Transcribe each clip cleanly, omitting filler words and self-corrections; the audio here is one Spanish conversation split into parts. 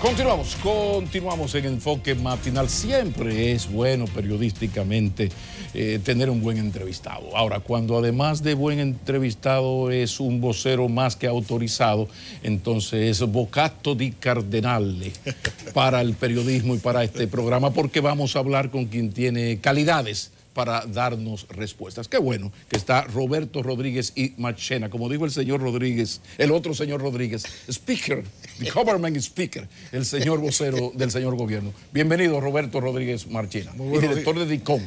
Continuamos en Enfoque Matinal. Siempre es bueno periodísticamente tener un buen entrevistado. Ahora, cuando además de buen entrevistado es un vocero más que autorizado, entonces es vocato di cardenale para el periodismo y para este programa, porque vamos a hablar con quien tiene calidades para darnos respuestas. Qué bueno que está Roberto Rodríguez y Marchena, como dijo el señor Rodríguez, el otro señor Rodríguez, Speaker, the Government Speaker, el señor vocero del señor gobierno. Bienvenido, Roberto Rodríguez Marchena, y director de DICOM.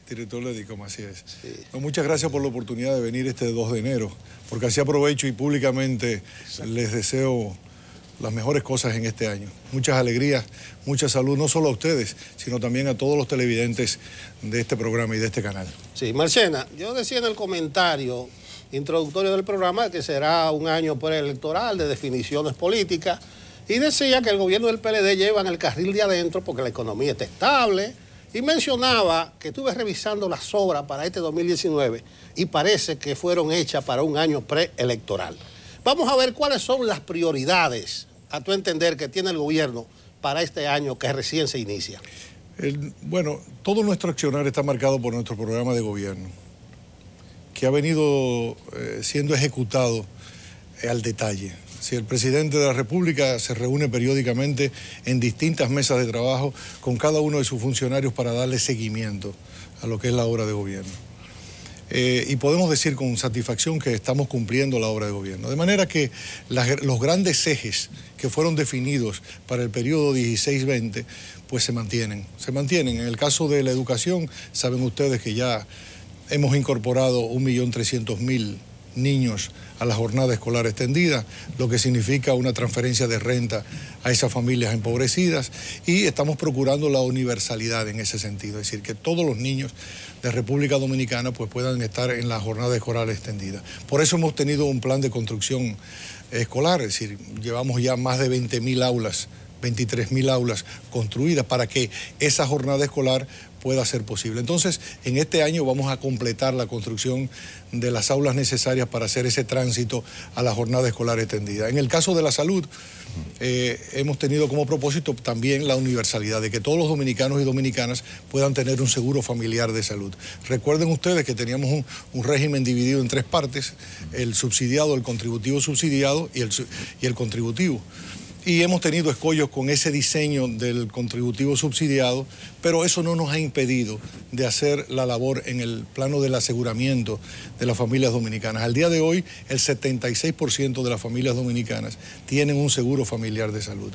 Director de DICOM, así es. Sí. No, muchas gracias por la oportunidad de venir este 2 de enero, porque así aprovecho y públicamente les deseo las mejores cosas en este año. Muchas alegrías, mucha salud, no solo a ustedes, sino también a todos los televidentes de este programa y de este canal. Sí, Marchena, yo decía en el comentario introductorio del programa que será un año preelectoral de definiciones políticas y decía que el gobierno del PLD lleva en el carril de adentro porque la economía está estable y mencionaba que estuve revisando las obras para este 2019 y parece que fueron hechas para un año preelectoral. Vamos a ver cuáles son las prioridades, a tu entender, que tiene el gobierno para este año que recién se inicia. Bueno, todo nuestro accionar está marcado por nuestro programa de gobierno, que ha venido siendo ejecutado al detalle. Si el presidente de la República se reúne periódicamente en distintas mesas de trabajo con cada uno de sus funcionarios para darle seguimiento a lo que es la obra de gobierno. Y podemos decir con satisfacción que estamos cumpliendo la obra de gobierno. De manera que los grandes ejes que fueron definidos para el periodo 16-20, pues se mantienen. Se mantienen. En el caso de la educación, saben ustedes que ya hemos incorporado 1.300.000 niños a la jornada escolar extendida, lo que significa una transferencia de renta a esas familias empobrecidas, y estamos procurando la universalidad en ese sentido, es decir, que todos los niños de República Dominicana pues puedan estar en la jornada escolar extendida. Por eso hemos tenido un plan de construcción escolar, es decir, llevamos ya más de 20.000 aulas, 23.000 aulas construidas para que esa jornada escolar pueda ser posible. Entonces, en este año vamos a completar la construcción de las aulas necesarias para hacer ese tránsito a la jornada escolar extendida. En el caso de la salud, hemos tenido como propósito también la universalidad, de que todos los dominicanos y dominicanas puedan tener un seguro familiar de salud. Recuerden ustedes que teníamos un régimen dividido en 3 partes, el subsidiado, el contributivo subsidiado y el contributivo. Y hemos tenido escollos con ese diseño del contributivo subsidiado, pero eso no nos ha impedido de hacer la labor en el plano del aseguramiento de las familias dominicanas. Al día de hoy, el 76% de las familias dominicanas tienen un seguro familiar de salud.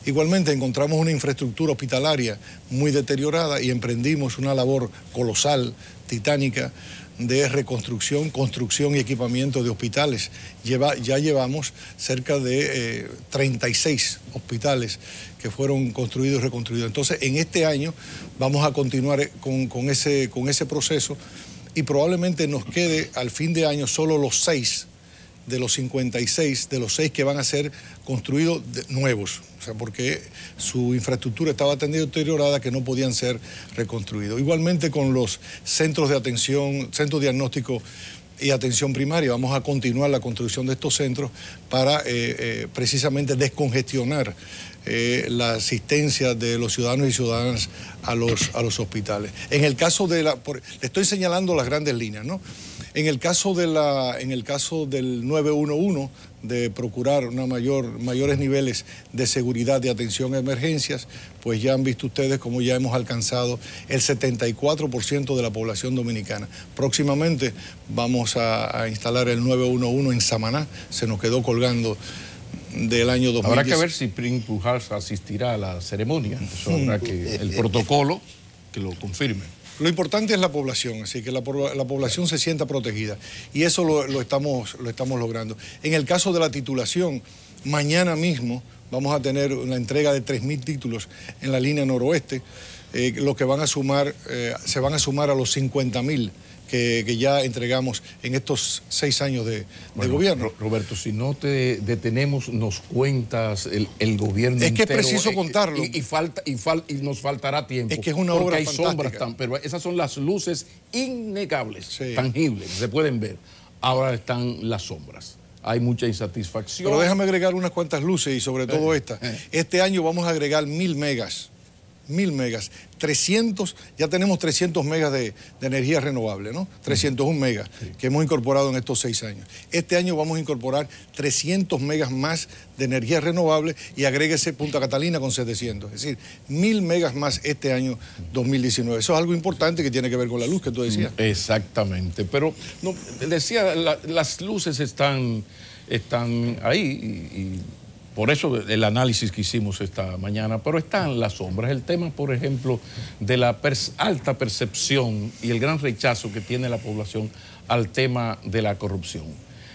Igualmente encontramos una infraestructura hospitalaria muy deteriorada y emprendimos una labor colosal, titánica, de reconstrucción, construcción y equipamiento de hospitales. Ya llevamos cerca de 36 hospitales que fueron construidos y reconstruidos. Entonces, en este año vamos a continuar con ese proceso y probablemente nos quede al fin de año solo los 6 de los 56, de los 6 que van a ser construidos nuevos, o sea, porque su infraestructura estaba tan deteriorada que no podían ser reconstruidos. Igualmente con los centros de atención, centros diagnóstico y atención primaria, vamos a continuar la construcción de estos centros para precisamente descongestionar la asistencia de los ciudadanos y ciudadanas a los hospitales. En el caso de le estoy señalando las grandes líneas, ¿no? En el caso del 911, de procurar mayores niveles de seguridad de atención a emergencias, pues ya han visto ustedes cómo ya hemos alcanzado el 74% de la población dominicana. Próximamente vamos a instalar el 911 en Samaná, se nos quedó colgando del año 2010. Habrá que ver si Prim Pujals asistirá a la ceremonia, eso habrá que el protocolo que lo confirme. Lo importante es la población, así que la población se sienta protegida y eso lo estamos logrando. En el caso de la titulación, mañana mismo vamos a tener una entrega de 3.000 títulos en la línea noroeste, lo que se van a sumar a los 50.000 que ya entregamos en estos 6 años de gobierno. Roberto, si no te detenemos, nos cuentas el gobierno entero. Es que es preciso contarlo. Y nos faltará tiempo. Es que es una obra fantástica. Hay sombras, pero esas son las luces innegables, sí, tangibles, se pueden ver. Ahora están las sombras. hay mucha insatisfacción. Pero déjame agregar unas cuantas luces y sobre todo esta. Este año vamos a agregar 1000 megas. 1000 megas, 300, ya tenemos 300 megas de energía renovable, ¿no? 301 megas que hemos incorporado en estos 6 años. Este año vamos a incorporar 300 megas más de energía renovable y agréguese Punta Catalina con 700. Es decir, 1000 megas más este año 2019. Eso es algo importante que tiene que ver con la luz que tú decías. Exactamente, pero no, decía, las luces están ahí y por eso el análisis que hicimos esta mañana, pero están las sombras. El tema, por ejemplo, de la alta percepción y el gran rechazo que tiene la población al tema de la corrupción.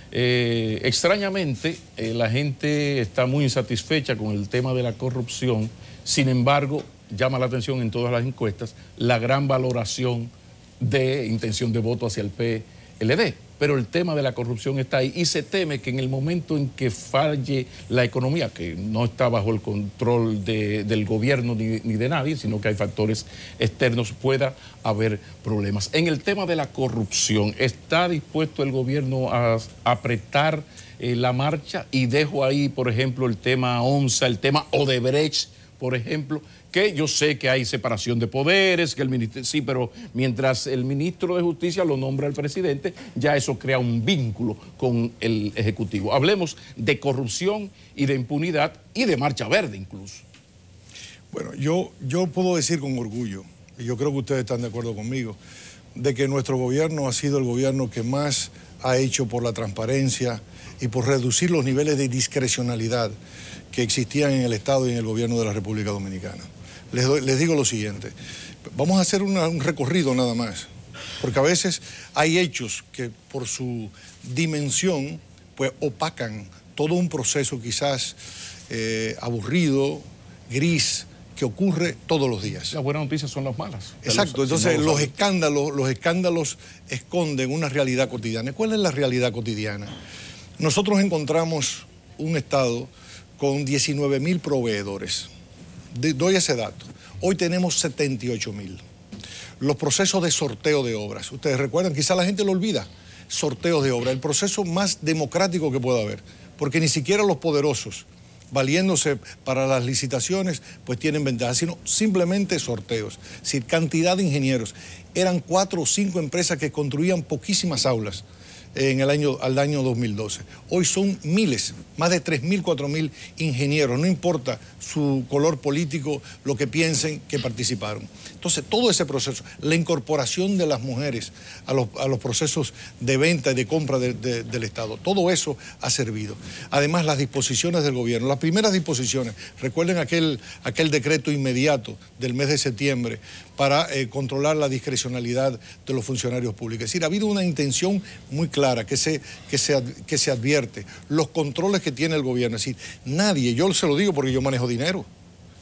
Extrañamente, la gente está muy insatisfecha con el tema de la corrupción. Sin embargo, llama la atención en todas las encuestas la gran valoración de intención de voto hacia el PLD. Pero el tema de la corrupción está ahí y se teme que en el momento en que falle la economía, que no está bajo el control del gobierno ni de nadie, sino que hay factores externos, pueda haber problemas. En el tema de la corrupción, ¿está dispuesto el gobierno a apretar la marcha? Y dejo ahí, por ejemplo, el tema ONSA, el tema Odebrecht, por ejemplo, que yo sé que hay separación de poderes, que el ministro, sí, pero mientras el ministro de Justicia lo nombra el presidente, ya eso crea un vínculo con el Ejecutivo. Hablemos de corrupción y de impunidad y de marcha verde incluso. Bueno, yo puedo decir con orgullo, y yo creo que ustedes están de acuerdo conmigo, de que nuestro gobierno ha sido el gobierno que más ha hecho por la transparencia y por reducir los niveles de discrecionalidad que existían en el Estado y en el gobierno de la República Dominicana. Les digo lo siguiente, vamos a hacer un recorrido nada más, porque a veces hay hechos que por su dimensión pues opacan todo un proceso quizás aburrido, gris, que ocurre todos los días. Las buenas noticias son las malas. Exacto, entonces los escándalos esconden una realidad cotidiana. ¿Cuál es la realidad cotidiana? Nosotros encontramos un Estado con 19.000 proveedores. Doy ese dato. Hoy tenemos 78.000. Los procesos de sorteo de obras. Ustedes recuerdan, quizá la gente lo olvida. Sorteos de obras, el proceso más democrático que pueda haber. Porque ni siquiera los poderosos, valiéndose para las licitaciones, pues tienen ventaja, sino simplemente sorteos. Es decir, cantidad de ingenieros. Eran 4 o 5 empresas que construían poquísimas aulas al año 2012. Hoy son miles, más de 3.000, 4.000 ingenieros, no importa su color político, lo que piensen que participaron. Entonces, todo ese proceso, la incorporación de las mujeres a los procesos de venta y de compra del Estado, todo eso ha servido. Además, las disposiciones del gobierno, las primeras disposiciones, recuerden aquel decreto inmediato del mes de septiembre para controlar la discrecionalidad de los funcionarios públicos. Es decir, ha habido una intención muy clara que se advierte, los controles que tiene el gobierno. Es decir, nadie, yo se lo digo porque yo manejo dinero.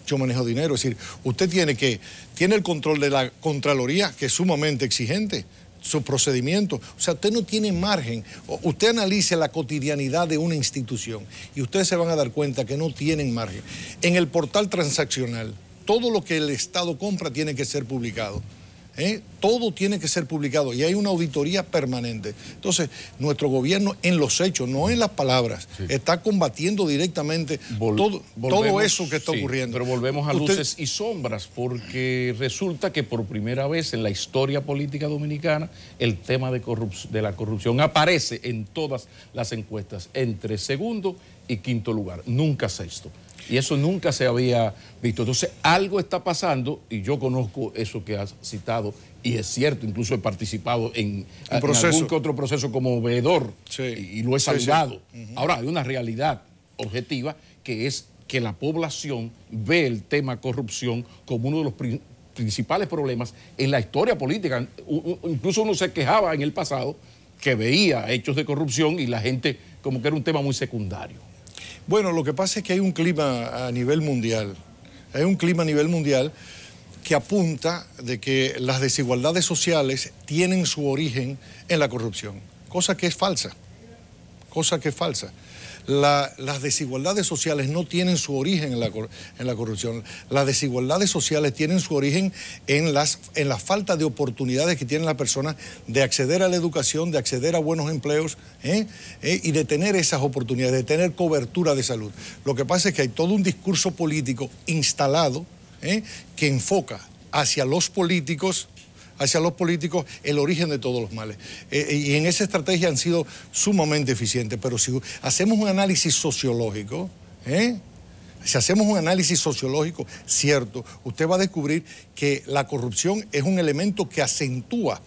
Es decir, usted tiene el control de la Contraloría, que es sumamente exigente, su procedimiento. O sea, usted no tiene margen. Usted analice la cotidianidad de una institución y ustedes se van a dar cuenta que no tienen margen. En el portal transaccional, todo lo que el Estado compra tiene que ser publicado. Todo tiene que ser publicado y hay una auditoría permanente. Entonces, nuestro gobierno en los hechos, no en las palabras, está combatiendo directamente todo eso que está ocurriendo. Pero volvemos a luces y sombras, porque resulta que por primera vez en la historia política dominicana el tema de la corrupción aparece en todas las encuestas entre segundo y quinto lugar, nunca sexto. Y eso nunca se había visto. Entonces, algo está pasando, y yo conozco eso que has citado, y es cierto, incluso he participado en algún que otro proceso como veedor, y lo he salvado. Ahora, hay una realidad objetiva, que es que la población ve el tema corrupción como uno de los principales problemas en la historia política. Incluso uno se quejaba en el pasado que veía hechos de corrupción y la gente como que era un tema muy secundario. Bueno, lo que pasa es que hay un clima a nivel mundial. Hay un clima a nivel mundial que apunta de que las desigualdades sociales tienen su origen en la corrupción, cosa que es falsa. Las desigualdades sociales no tienen su origen en la corrupción. Las desigualdades sociales tienen su origen en la falta de oportunidades que tienen las personas de acceder a la educación, de acceder a buenos empleos y de tener esas oportunidades, de tener cobertura de salud. Lo que pasa es que hay todo un discurso político instalado que enfoca hacia los políticos el origen de todos los males. Y en esa estrategia han sido sumamente eficientes. Pero si hacemos un análisis sociológico, cierto, usted va a descubrir que la corrupción es un elemento que acentúa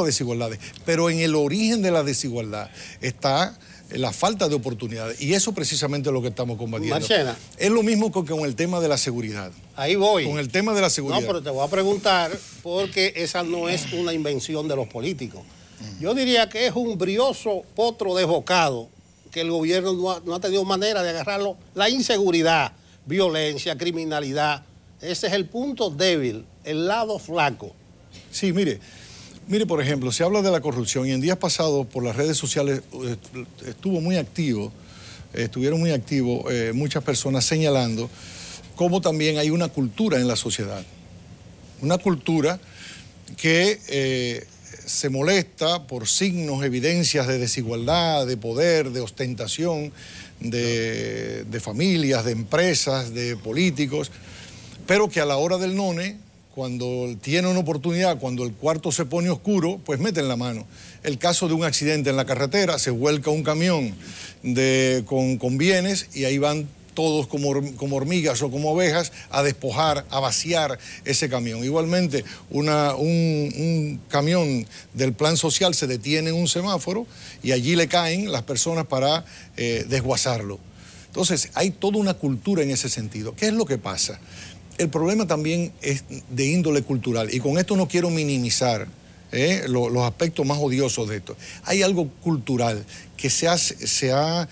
desigualdades. Pero en el origen de la desigualdad está la falta de oportunidades. Y eso precisamente es lo que estamos combatiendo. Marchena. Es lo mismo con el tema de la seguridad. Ahí voy. Con el tema de la seguridad. No, pero te voy a preguntar, porque esa no es una invención de los políticos. Yo diría que es un brioso potro desbocado que el gobierno no ha tenido manera de agarrarlo. La inseguridad, violencia, criminalidad, ese es el punto débil, el lado flaco. Sí, mire, por ejemplo, se habla de la corrupción y en días pasados por las redes sociales estuvieron muy activos muchas personas señalando cómo también hay una cultura en la sociedad. Una cultura que se molesta por signos, evidencias de desigualdad, de poder, de ostentación, de familias, de empresas, de políticos, pero que a la hora del none, cuando tiene una oportunidad, cuando el cuarto se pone oscuro, pues meten la mano. El caso de un accidente en la carretera, se vuelca un camión con bienes y ahí van todos como hormigas o como ovejas a despojar, a vaciar ese camión. Igualmente, un camión del plan social se detiene en un semáforo y allí le caen las personas para desguazarlo. Entonces, hay toda una cultura en ese sentido. ¿Qué es lo que pasa? El problema también es de índole cultural, y con esto no quiero minimizar los aspectos más odiosos de esto. Hay algo cultural que se ha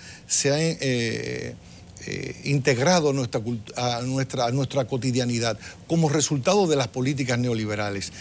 integrado a nuestra cotidianidad como resultado de las políticas neoliberales.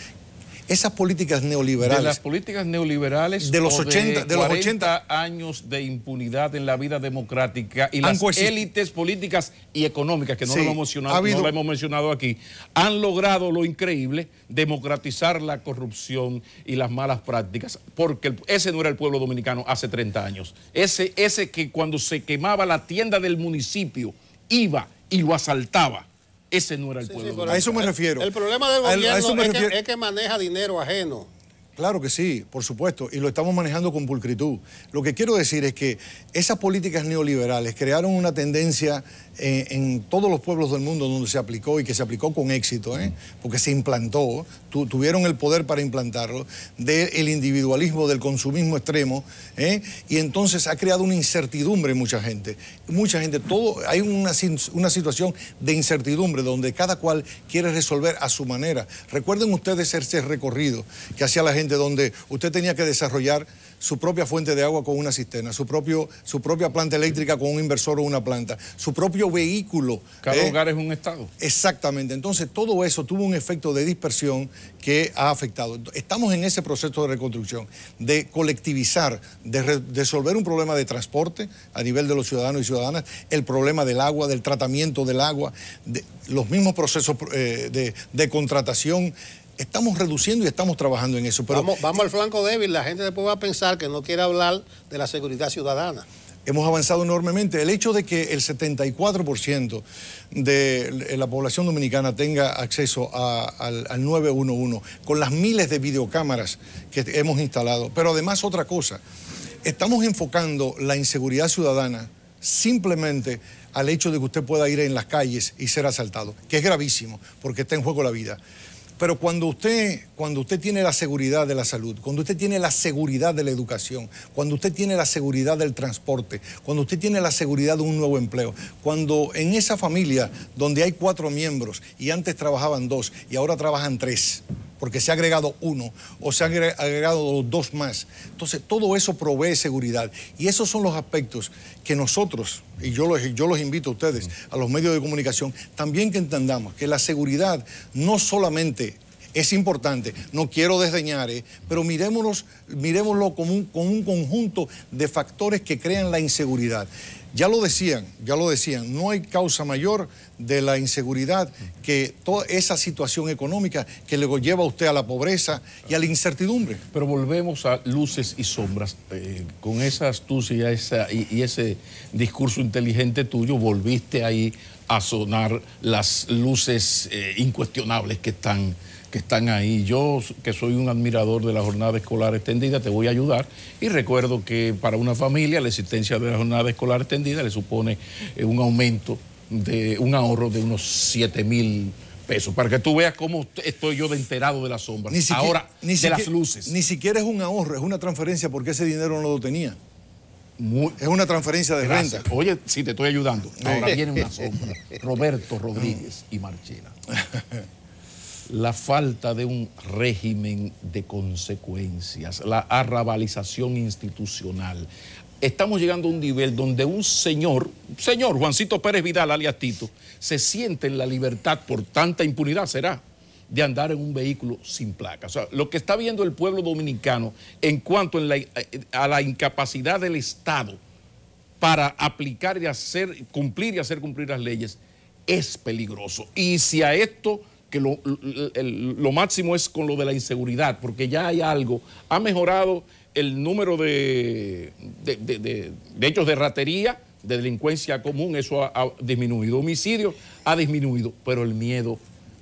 Esas políticas neoliberales... De las políticas neoliberales de los 80, de los 80 años de impunidad en la vida democrática y las élites políticas y económicas, que no, sí, no lo hemos mencionado aquí, han logrado lo increíble, democratizar la corrupción y las malas prácticas, porque ese no era el pueblo dominicano hace 30 años. Ese que cuando se quemaba la tienda del municipio iba y lo asaltaba. Ese no era el pueblo. Sí, a eso me refiero. El problema del gobierno es que maneja dinero ajeno. Claro que sí, por supuesto, y lo estamos manejando con pulcritud. Lo que quiero decir es que esas políticas neoliberales crearon una tendencia en todos los pueblos del mundo donde se aplicó y que se aplicó con éxito, porque se implantó, tuvieron el poder para implantarlo, del individualismo, del consumismo extremo, y entonces ha creado una incertidumbre en mucha gente. Hay una situación de incertidumbre donde cada cual quiere resolver a su manera. Recuerden ustedes ese recorrido que hacía la gente donde usted tenía que desarrollar su propia fuente de agua con una cisterna, su propia planta eléctrica con un inversor o una planta, su propio vehículo. Cada hogar es un estado. Exactamente. Entonces, todo eso tuvo un efecto de dispersión que ha afectado. Estamos en ese proceso de reconstrucción, de colectivizar, de resolver un problema de transporte a nivel de los ciudadanos y ciudadanas, el problema del agua, del tratamiento del agua, los mismos procesos de contratación. Estamos reduciendo y estamos trabajando en eso. Pero vamos al flanco débil. La gente después va a pensar que no quiere hablar de la seguridad ciudadana. Hemos avanzado enormemente. El hecho de que el 74% de la población dominicana tenga acceso al 911, con las miles de videocámaras que hemos instalado. Pero además otra cosa, estamos enfocando la inseguridad ciudadana simplemente al hecho de que usted pueda ir en las calles y ser asaltado, que es gravísimo, porque está en juego la vida. Pero cuando usted tiene la seguridad de la salud, cuando usted tiene la seguridad de la educación, cuando usted tiene la seguridad del transporte, cuando usted tiene la seguridad de un nuevo empleo, cuando en esa familia donde hay 4 miembros y antes trabajaban 2 y ahora trabajan 3, porque se ha agregado 1 o se han agregado 2 más. Entonces, todo eso provee seguridad. Y esos son los aspectos que nosotros, y yo los invito a ustedes, a los medios de comunicación, también que entendamos que la seguridad no solamente Es importante, no quiero desdeñar, pero miremoslo como un conjunto de factores que crean la inseguridad. Ya lo decían, no hay causa mayor de la inseguridad que toda esa situación económica que le lleva a usted a la pobreza y a la incertidumbre. Pero volvemos a luces y sombras. Con esa astucia y ese discurso inteligente tuyo, volviste ahí a sonar las luces incuestionables que están ahí. Yo, que soy un admirador de la jornada escolar extendida, te voy a ayudar. Y recuerdo que para una familia la existencia de la jornada escolar extendida le supone un aumento de un ahorro de unos 7,000 pesos. Para que tú veas cómo estoy yo de enterado de las sombras. Ahora, de las luces. Ni siquiera es un ahorro, es una transferencia porque ese dinero no lo tenía. Es una transferencia de renta. Oye, sí, te estoy ayudando. Ahora viene una sombra. Roberto Rodríguez y Marchena. La falta de un régimen de consecuencias, la arrabalización institucional. Estamos llegando a un nivel donde un señor Juancito Pérez Vidal, alias Tito, se siente en la libertad por tanta impunidad, será, de andar en un vehículo sin placa. O sea, lo que está viendo el pueblo dominicano en cuanto a la incapacidad del Estado para aplicar y cumplir las leyes es peligroso. Y si a esto, que lo máximo es con lo de la inseguridad, porque ya hay algo, ha mejorado el número de hechos de ratería, de delincuencia común, eso ha disminuido, homicidio ha disminuido, pero el miedo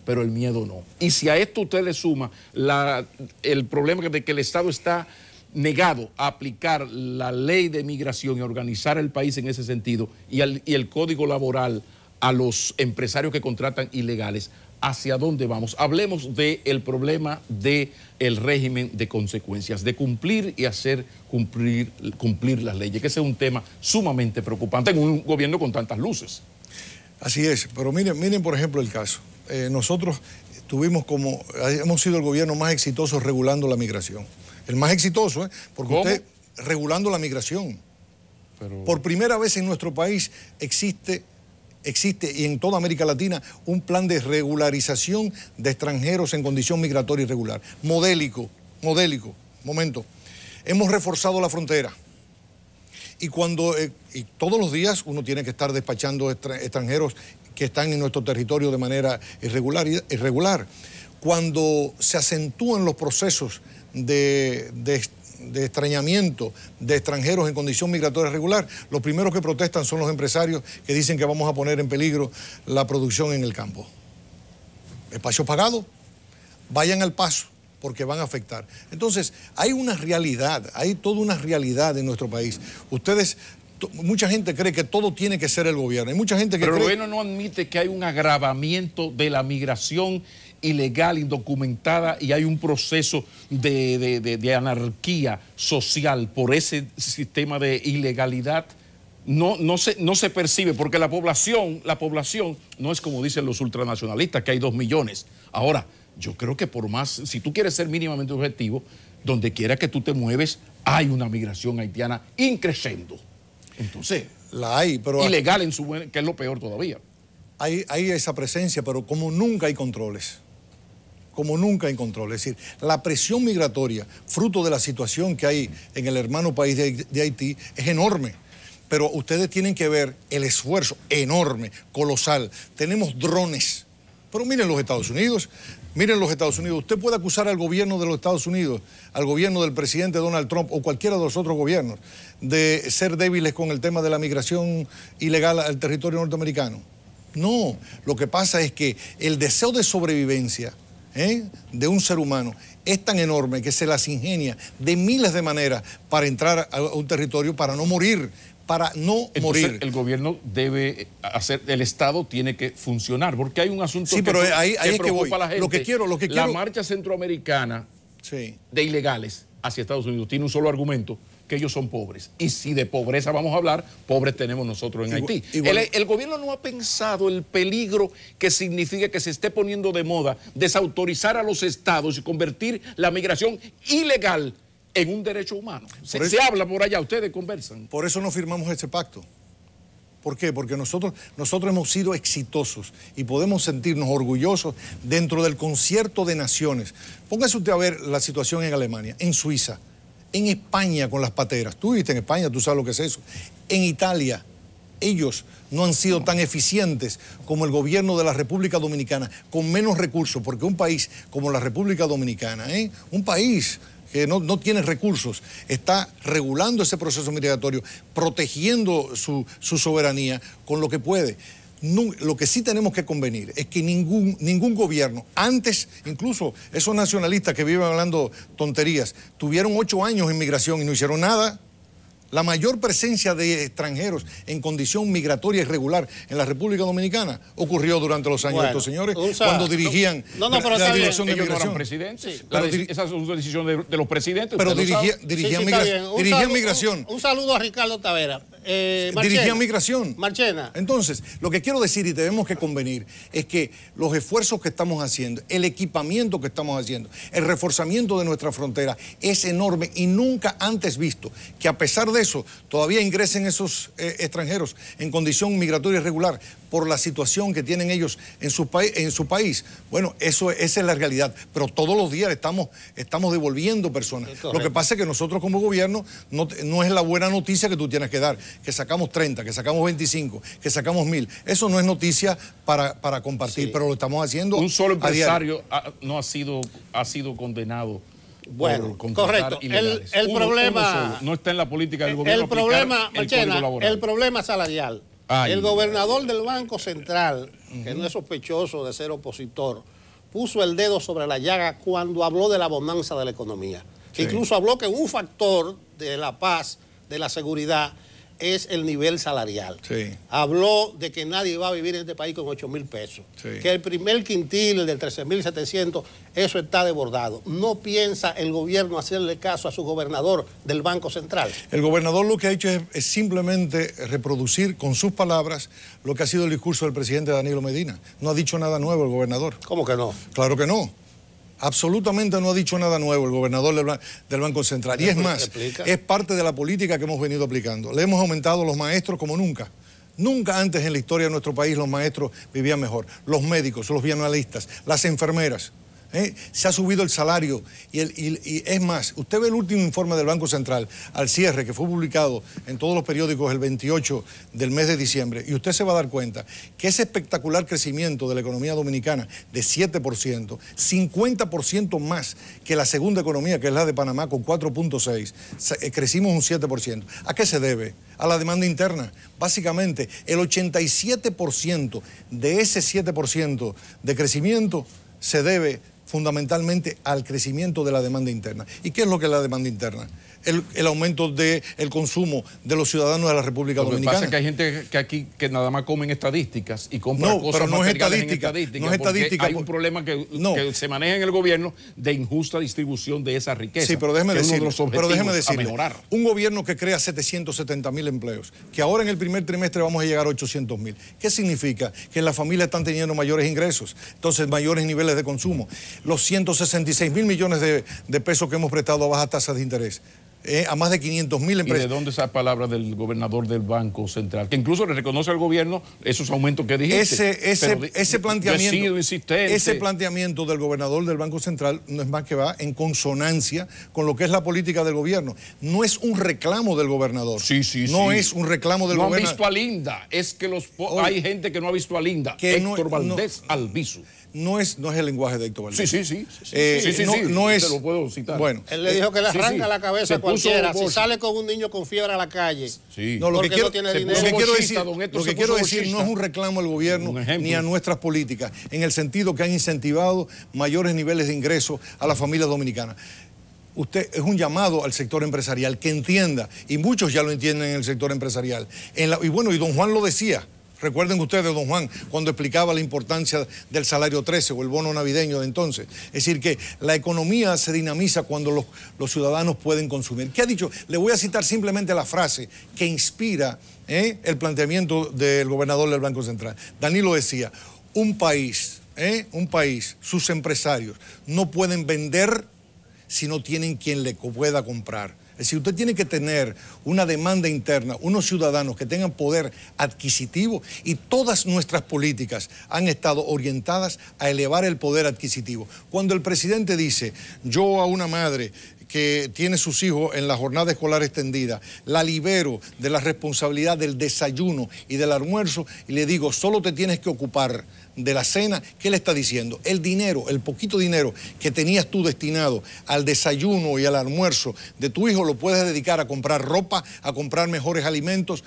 no. Y si a esto usted le suma el problema de que el Estado está negado a aplicar la ley de migración y organizar el país en ese sentido, y el código laboral a los empresarios que contratan ilegales, ¿hacia dónde vamos? Hablemos del problema del régimen de consecuencias, de cumplir y hacer cumplir las leyes, que ese es un tema sumamente preocupante en un gobierno con tantas luces. Así es, pero miren por ejemplo el caso. Nosotros hemos sido el gobierno más exitoso regulando la migración. El más exitoso, porque ¿cómo? usted regulando la migración. Pero... Por primera vez en nuestro país existe y en toda América Latina un plan de regularización de extranjeros en condición migratoria irregular. Modélico. Momento. Hemos reforzado la frontera. Y todos los días uno tiene que estar despachando extranjeros que están en nuestro territorio de manera irregular. Cuando se acentúan los procesos de extrañamiento de extranjeros en condición migratoria irregular, los primeros que protestan son los empresarios que dicen que vamos a poner en peligro la producción en el campo. Espacio pagado, vayan al paso, porque van a afectar. Entonces, hay una realidad, hay toda una realidad en nuestro país. Mucha gente cree que todo tiene que ser el gobierno. Hay mucha gente que Pero el gobierno no admite que hay un agravamiento de la migración ilegal, indocumentada, y hay un proceso de anarquía social por ese sistema de ilegalidad. No se percibe, porque la población no es como dicen los ultranacionalistas, que hay 2 millones. Ahora, yo creo que por más, si tú quieres ser mínimamente objetivo, donde quiera que tú te mueves, hay una migración haitiana increciendo. Entonces, la hay, pero ilegal que es lo peor todavía. Hay esa presencia, pero como nunca hay controles. Es decir, la presión migratoria, fruto de la situación que hay en el hermano país de Haití, es enorme. Pero ustedes tienen que ver el esfuerzo enorme, colosal. Tenemos drones. Pero miren los Estados Unidos. Usted puede acusar al gobierno de los Estados Unidos, al gobierno del presidente Donald Trump o cualquiera de los otros gobiernos, de ser débiles con el tema de la migración ilegal al territorio norteamericano. No, lo que pasa es que el deseo de sobrevivencia de un ser humano es tan enorme que se las ingenia de miles de maneras para entrar a un territorio, para no morir. Entonces, el gobierno debe hacer, el Estado tiene que funcionar, porque hay un asunto que preocupa a la gente. Lo que quiero. La marcha centroamericana de ilegales hacia Estados Unidos tiene un solo argumento, que ellos son pobres. Y si de pobreza vamos a hablar, pobres tenemos nosotros en Haití. El gobierno no ha pensado el peligro que significa que se esté poniendo de moda desautorizar a los estados y convertir la migración ilegal en un derecho humano. Se habla por allá, ustedes conversan. Por eso no firmamos ese pacto. ¿Por qué? Porque nosotros hemos sido exitosos y podemos sentirnos orgullosos dentro del concierto de naciones. Póngase usted a ver la situación en Alemania, en Suiza, en España con las pateras. Tú viste en España, tú sabes lo que es eso. En Italia, ellos no han sido tan eficientes como el gobierno de la República Dominicana, con menos recursos, porque un país como la República Dominicana, un país que no tiene recursos, está regulando ese proceso migratorio, protegiendo su soberanía con lo que puede. Lo que sí tenemos que convenir es que ningún gobierno, antes, incluso esos nacionalistas que viven hablando tonterías, tuvieron 8 años en migración y no hicieron nada. La mayor presencia de extranjeros en condición migratoria irregular en la República Dominicana ocurrió durante los años de estos señores, cuando dirigían la dirección de migración. No eran presidentes. Esa es una decisión de los presidentes. Pero dirigían migración. Un saludo a Ricardo Tavera. Dirigían migración. Marchena. Entonces, lo que quiero decir y tenemos que convenir es que los esfuerzos que estamos haciendo, el equipamiento que estamos haciendo, el reforzamiento de nuestra frontera es enorme y nunca antes visto que a pesar de eso todavía ingresen esos extranjeros en condición migratoria irregular por la situación que tienen ellos en su país. Bueno, esa es la realidad, pero todos los días estamos devolviendo personas. Lo que pasa es que nosotros como gobierno no es la buena noticia que tú tienes que dar, que sacamos 30, que sacamos 25, que sacamos 1000. Eso no es noticia para compartir, pero lo estamos haciendo. Un solo empresario no ha sido condenado. Bueno, correcto. El problema no está en la política del gobierno. El problema, Marchena, el problema salarial. El gobernador del Banco Central, que no es sospechoso de ser opositor, puso el dedo sobre la llaga cuando habló de la bonanza de la economía. Sí. Incluso habló que un factor de la paz, de la seguridad, es el nivel salarial. Sí. Habló de que nadie va a vivir en este país con 8,000 pesos. Sí. Que el primer quintil, el del 13,700, eso está desbordado. ¿No piensa el gobierno hacerle caso a su gobernador del Banco Central? El gobernador lo que ha hecho es simplemente reproducir con sus palabras lo que ha sido el discurso del presidente Danilo Medina. No ha dicho nada nuevo el gobernador. ¿Cómo que no? Claro que no. Absolutamente no ha dicho nada nuevo el gobernador del Banco Central. Y es más, es parte de la política que hemos venido aplicando. Le hemos aumentado los maestros como nunca. Nunca antes en la historia de nuestro país los maestros vivían mejor. Los médicos, los bienalistas, las enfermeras. Se ha subido el salario y es más, usted ve el último informe del Banco Central al cierre que fue publicado en todos los periódicos el 28 del mes de diciembre y usted se va a dar cuenta que ese espectacular crecimiento de la economía dominicana de 7%, 50% más que la segunda economía que es la de Panamá con 4.6%, crecimos un 7%. ¿A qué se debe? A la demanda interna. Básicamente el 87% de ese 7% de crecimiento se debe fundamentalmente al crecimiento de la demanda interna. ¿Y qué es lo que es la demanda interna? El aumento del consumo de los ciudadanos de la República Dominicana. Lo que pasa es que hay gente que aquí que nada más comen estadísticas y compran cosas pero no es estadística. No es estadística. Hay un problema que se maneja en el gobierno de injusta distribución de esa riqueza. Sí, pero déjeme decirle, mejorar. Un gobierno que crea 770,000 empleos, que ahora en el primer trimestre vamos a llegar a 800,000. ¿Qué significa? Que en la familia están teniendo mayores ingresos, entonces mayores niveles de consumo. Los 166,000 millones de pesos que hemos prestado a bajas tasas de interés. A más de 500,000 empresas. ¿Y de dónde esa palabra del gobernador del Banco Central? Que incluso le reconoce al gobierno esos aumentos que dijiste. Ese planteamiento del gobernador del Banco Central no es más que va en consonancia con lo que es la política del gobierno. No es un reclamo del gobernador. No es un reclamo del gobernador. No han visto a Linda. Es que hay gente que no ha visto a Linda. Héctor Valdés Albizu. No es el lenguaje de Héctor Valdés. Sí. No es. Te lo puedo citar. Bueno, él le dijo que le arranca la cabeza a cualquiera. Si sale con un niño con fiebre a la calle. No, lo que quiero decir no es un reclamo al gobierno ni a nuestras políticas, en el sentido que han incentivado mayores niveles de ingresos a la familia dominicana. Usted es un llamado al sector empresarial que entienda, y muchos ya lo entienden en el sector empresarial. Y don Juan lo decía. Recuerden ustedes, don Juan, cuando explicaba la importancia del salario 13 o el bono navideño de entonces. Es decir, que la economía se dinamiza cuando los ciudadanos pueden consumir. ¿Qué ha dicho? Le voy a citar simplemente la frase que inspira el planteamiento del gobernador del Banco Central. Danilo decía, un país, sus empresarios no pueden vender si no tienen quien le pueda comprar. Es decir, usted tiene que tener una demanda interna, unos ciudadanos que tengan poder adquisitivo, y todas nuestras políticas han estado orientadas a elevar el poder adquisitivo. Cuando el presidente dice, yo a una madre que tiene sus hijos en la jornada escolar extendida, la libero de la responsabilidad del desayuno y del almuerzo y le digo, solo te tienes que ocupar de la cena, ¿qué le está diciendo? El dinero, el poquito dinero que tenías tú destinado al desayuno y al almuerzo de tu hijo, lo puedes dedicar a comprar ropa, a comprar mejores alimentos,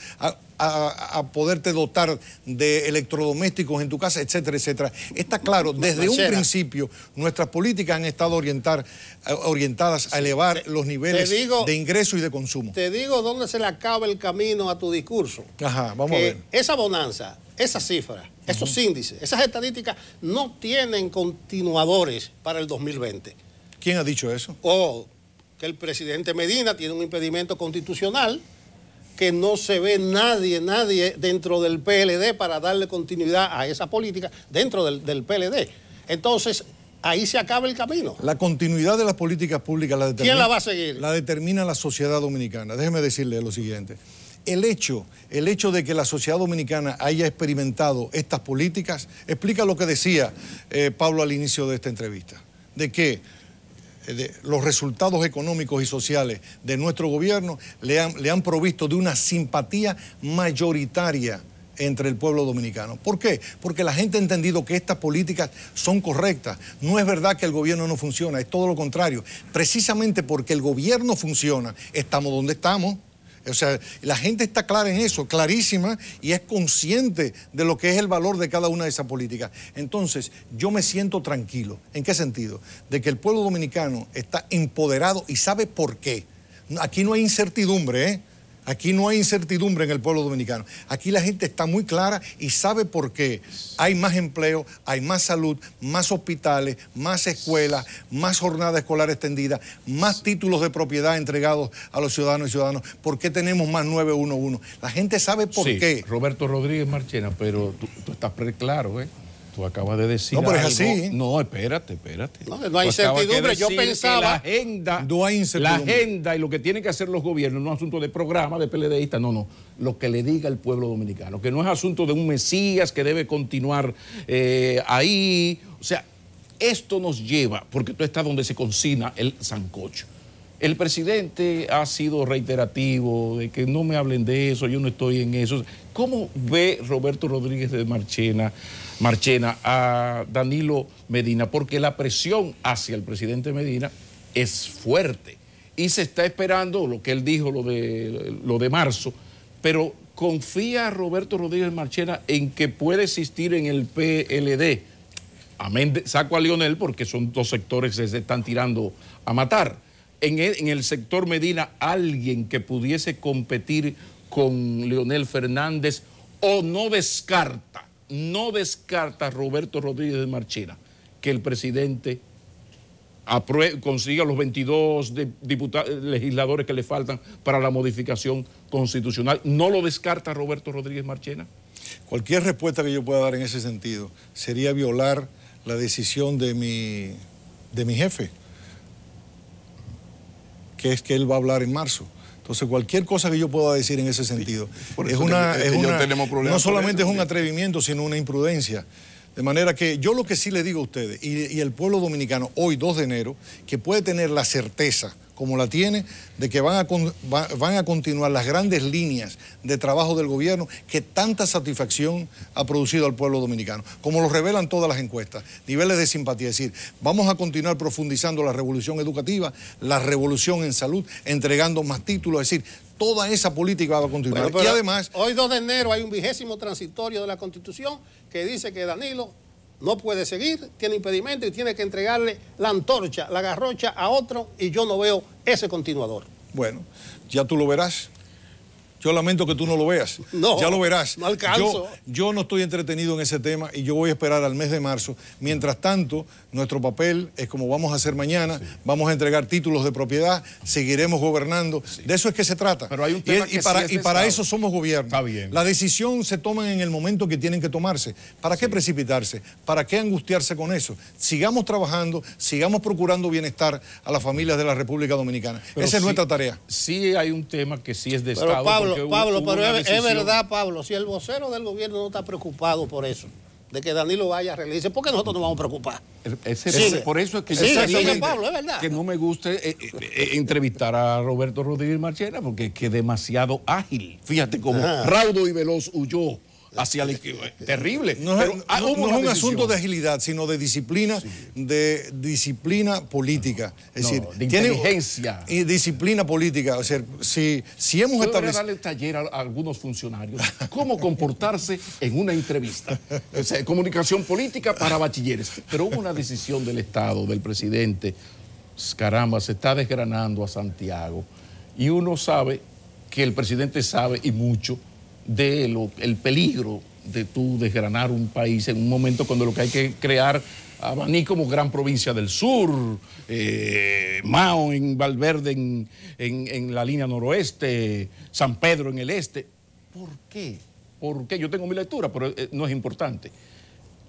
a poderte dotar de electrodomésticos en tu casa, etcétera, etcétera. Está claro, desde un principio nuestras políticas han estado orientadas a elevar los niveles de ingreso y de consumo. Te digo dónde se le acaba el camino a tu discurso. Ajá, vamos a ver. Esa bonanza, esas cifras, esos índices, esas estadísticas no tienen continuadores para el 2020. ¿Quién ha dicho eso? O que el presidente Medina tiene un impedimento constitucional, que no se ve nadie dentro del PLD para darle continuidad a esa política dentro del PLD. Entonces, ahí se acaba el camino. La continuidad de las políticas públicas la determina. ¿Quién la va a seguir? La determina la sociedad dominicana. Déjeme decirle lo siguiente. El hecho de que la sociedad dominicana haya experimentado estas políticas explica lo que decía Pablo al inicio de esta entrevista, de que los resultados económicos y sociales de nuestro gobierno le han provisto de una simpatía mayoritaria entre el pueblo dominicano. ¿Por qué? Porque la gente ha entendido que estas políticas son correctas. No es verdad que el gobierno no funciona, es todo lo contrario. Precisamente porque el gobierno funciona, estamos donde estamos. O sea, la gente está clara en eso, clarísima, y es consciente de lo que es el valor de cada una de esas políticas. Entonces, yo me siento tranquilo. ¿En qué sentido? De que el pueblo dominicano está empoderado y sabe por qué. Aquí no hay incertidumbre, ¿eh? Aquí no hay incertidumbre en el pueblo dominicano. Aquí la gente está muy clara y sabe por qué. Hay más empleo, hay más salud, más hospitales, más escuelas, más jornada escolar extendida, más títulos de propiedad entregados a los ciudadanos y ciudadanas. ¿Por qué tenemos más 911? La gente sabe por qué. Roberto Rodríguez Marchena, pero tú estás claro, ¿eh? Tú acabas de decir. No, pero es algo. así. No, espérate. No hay incertidumbre. Yo pensaba. La agenda, no hay incertidumbre. La agenda y lo que tienen que hacer los gobiernos no es asunto de programa, de PLDistas, no. Lo que le diga el pueblo dominicano, que no es asunto de un Mesías que debe continuar ahí. O sea, esto nos lleva, porque tú estás donde se cocina el sancocho. El presidente ha sido reiterativo de que no me hablen de eso, yo no estoy en eso. ¿Cómo ve Roberto Rodríguez de Marchena a Danilo Medina? Porque la presión hacia el presidente Medina es fuerte y se está esperando lo que él dijo, lo de marzo, pero ¿confía Roberto Rodríguez Marchena en que puede existir en el PLD? Amén, saco a Lionel porque son dos sectores que se están tirando a matar. En el sector Medina, alguien que pudiese competir con Leonel Fernández, o no descarta Roberto Rodríguez de Marchena que el presidente consiga los 22 legisladores que le faltan para la modificación constitucional. ¿No lo descarta Roberto Rodríguez Marchena? Cualquier respuesta que yo pueda dar en ese sentido sería violar la decisión de mi jefe, que es que él va a hablar en marzo. Entonces, cualquier cosa que yo pueda decir en ese sentido no solamente es un atrevimiento, sino una imprudencia. De manera que yo lo que sí le digo a ustedes, y el pueblo dominicano, hoy 2 de enero, que puede tener la certeza, como la tiene, de que van a continuar las grandes líneas de trabajo del gobierno que tanta satisfacción ha producido al pueblo dominicano, como lo revelan todas las encuestas, niveles de simpatía. Es decir, vamos a continuar profundizando la revolución educativa, la revolución en salud, entregando más títulos, es decir, toda esa política va a continuar. Bueno, y además, hoy 2 de enero hay un 20º transitorio de la Constitución que dice que Danilo no puede seguir, tiene impedimento y tiene que entregarle la antorcha, la garrocha a otro, y yo no veo ese continuador. Bueno, ya tú lo verás. Yo lamento que tú no lo veas. No, ya lo verás. no alcanzo. Yo no estoy entretenido en ese tema y yo voy a esperar al mes de marzo. Mientras tanto, nuestro papel es como vamos a hacer mañana, vamos a entregar títulos de propiedad, seguiremos gobernando. De eso es que se trata. Pero hay un tema y para eso somos gobierno. Está bien. La decisión se toma en el momento que tienen que tomarse. ¿Para qué precipitarse? ¿Para qué angustiarse con eso? Sigamos trabajando, sigamos procurando bienestar a las familias de la República Dominicana. Esa es nuestra tarea. Sí hay un tema que sí es de Pero Estado. Pablo, pero es verdad, Pablo, si el vocero del gobierno no está preocupado por eso, de que Danilo vaya a reelegirse, ¿por qué nosotros nos vamos a preocupar? Por eso es que Pablo, es verdad. Que no me guste entrevistar a Roberto Rodríguez Marchena, porque es demasiado ágil. Fíjate cómo raudo y veloz huyó hacia el... Terrible. No es un asunto de agilidad, sino de disciplina, de disciplina política. Es decir, de inteligencia. Y disciplina política. O sea, si hemos establecido... darle taller a algunos funcionarios cómo comportarse en una entrevista. O sea, comunicación política para bachilleres. Pero hubo una decisión del Estado, del presidente. Caramba, se está desgranando a Santiago. Y uno sabe que el presidente sabe y mucho el peligro de tú desgranar un país en un momento cuando lo que hay que crear Abaní como gran provincia del sur, Mao en Valverde en la línea noroeste, San Pedro en el este. ¿Por qué? ¿Por qué? Yo tengo mi lectura, pero no es importante.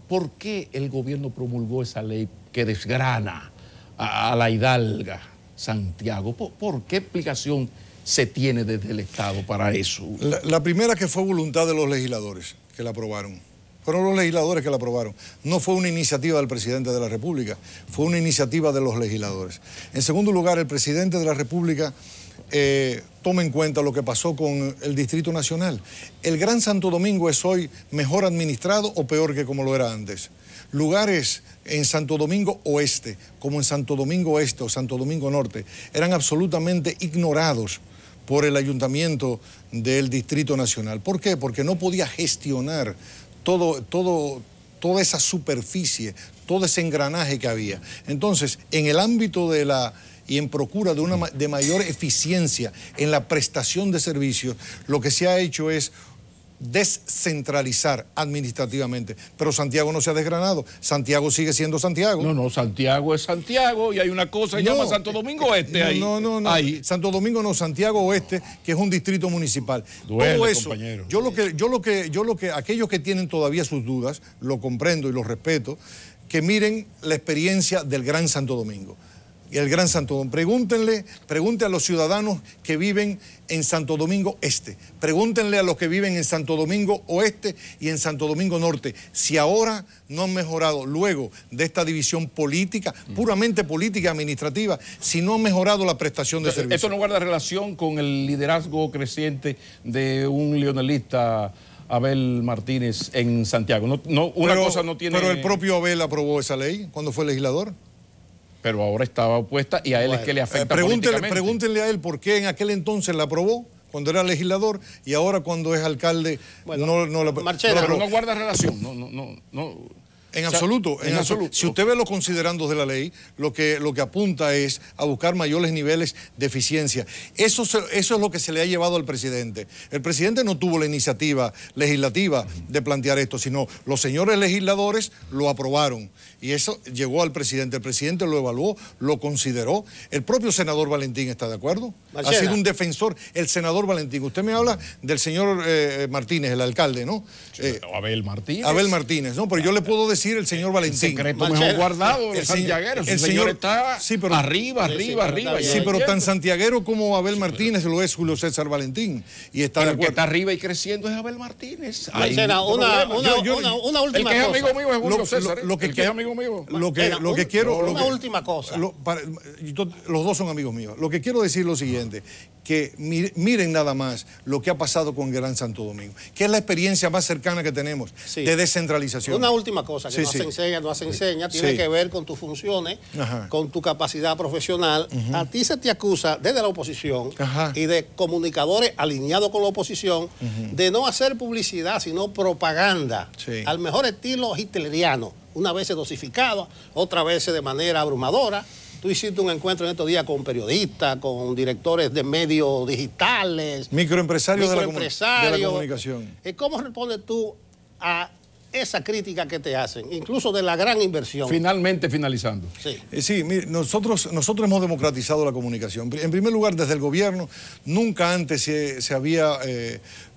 ¿Por qué el gobierno promulgó esa ley que desgrana a la hidalga Santiago? ¿Por qué explicación se tiene desde el Estado para eso? La primera, que fue voluntad de los legisladores que la aprobaron. Fueron los legisladores que la aprobaron. No fue una iniciativa del presidente de la República, fue una iniciativa de los legisladores. En segundo lugar, el presidente de la República toma en cuenta lo que pasó con el Distrito Nacional. ¿El Gran Santo Domingo es hoy mejor administrado o peor que como lo era antes? Lugares en Santo Domingo Oeste, como en Santo Domingo Este o Santo Domingo Norte, eran absolutamente ignorados por el ayuntamiento del Distrito Nacional. ¿Por qué? Porque no podía gestionar toda esa superficie, todo ese engranaje que había. Entonces, en el ámbito y en procura de mayor eficiencia en la prestación de servicios, lo que se ha hecho es descentralizar administrativamente. Pero Santiago no se ha desgranado. Santiago sigue siendo Santiago. No, Santiago es Santiago y hay una cosa que se llama Santo Domingo Oeste ahí. No. Ahí. Santo Domingo no, Santiago Oeste, que es un distrito municipal. Duele, todo eso, compañero. Aquellos que tienen todavía sus dudas, lo comprendo y lo respeto, que miren la experiencia del Gran Santo Domingo. Y el Gran Santo Domingo. Pregunte a los ciudadanos que viven en Santo Domingo Este. Pregúntenle a los que viven en Santo Domingo Oeste y en Santo Domingo Norte si ahora no han mejorado, luego de esta división política, puramente política administrativa, si no han mejorado la prestación de servicios. Esto no guarda relación con el liderazgo creciente de un leonelista, Abel Martínez, en Santiago. Cosa no tiene... Pero el propio Abel aprobó esa ley cuando fue legislador. Pero ahora estaba opuesta y a él es que le afecta políticamente. Pregúntenle a él por qué en aquel entonces la aprobó, cuando era legislador, y ahora cuando es alcalde no la aprobó. Marchena, pero no guarda relación, En absoluto. Si usted ve los considerandos de la ley, lo que apunta es a buscar mayores niveles de eficiencia. Eso es lo que se le ha llevado al presidente. El presidente no tuvo la iniciativa legislativa de plantear esto, sino los señores legisladores lo aprobaron. Y eso llegó al presidente. El presidente lo evaluó, lo consideró. El propio senador Valentín está de acuerdo. Marchena. Ha sido un defensor, el senador Valentín. Usted me habla del señor Martínez, el alcalde, ¿no? Abel Martínez. Abel Martínez, ¿no? Pero yo le puedo decir el señor Valentín. El secreto mejor guardado, el santiaguero. El señor está arriba. Sí, pero tan santiaguero como Abel Martínez lo es Julio César Valentín. Y está pero el que está arriba y creciendo es Abel Martínez. Marchena, una última cosa. El que es amigo mío es Julio César. El que es amigo mío. Lo que quiero... Una última cosa. Los dos son amigos míos. Lo que quiero decir es lo siguiente, que miren nada más lo que ha pasado con Gran Santo Domingo, que es la experiencia más cercana que tenemos de descentralización. Una última cosa que no se enseña, tiene que ver con tus funciones, con tu capacidad profesional. A ti se te acusa desde la oposición y de comunicadores alineados con la oposición de no hacer publicidad, sino propaganda, al mejor estilo hitleriano, una vez dosificada, otra vez de manera abrumadora. Tú hiciste un encuentro en estos días con periodistas, con directores de medios digitales. Microempresarios de la comunicación. ¿Cómo respondes tú a esa crítica que te hacen, incluso de la gran inversión? Finalmente, finalizando. Sí, mire, nosotros hemos democratizado la comunicación. En primer lugar, desde el gobierno, nunca antes se había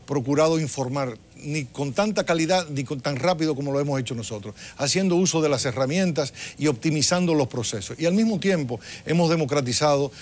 procurado informar ni con tanta calidad ni con tan rápido como lo hemos hecho nosotros, haciendo uso de las herramientas y optimizando los procesos. Y al mismo tiempo hemos democratizado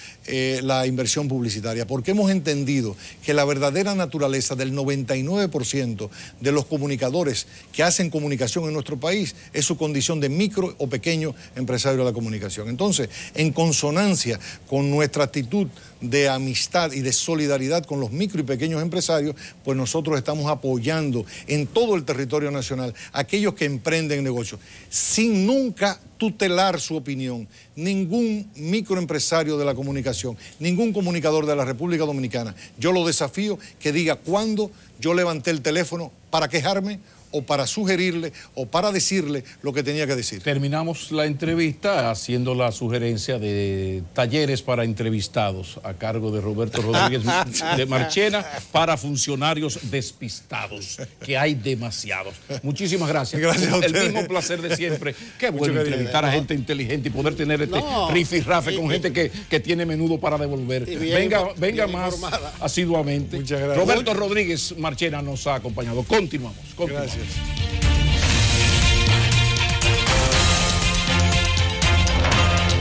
la inversión publicitaria, porque hemos entendido que la verdadera naturaleza del 99% de los comunicadores que hacen comunicación en nuestro país es su condición de micro o pequeño empresario de la comunicación. Entonces, en consonancia con nuestra actitud de amistad y de solidaridad con los micro y pequeños empresarios, pues nosotros estamos apoyando en todo el territorio nacional a aquellos que emprenden negocios, sin nunca tutelar su opinión. Ningún microempresario de la comunicación, ningún comunicador de la República Dominicana, yo lo desafío que diga cuándo yo levanté el teléfono para quejarme o para sugerirle o para decirle lo que tenía que decir. Terminamos la entrevista haciendo la sugerencia de talleres para entrevistados a cargo de Roberto Rodríguez de Marchena para funcionarios despistados, que hay demasiados. Muchísimas gracias. Gracias a ustedes. El mismo placer de siempre. Qué bueno entrevistar a gente inteligente y poder tener este rifirrafe con gente que tiene menudo para devolver. Venga más asiduamente. Muchas gracias. Roberto Rodríguez Marchena nos ha acompañado. Continuamos. Gracias.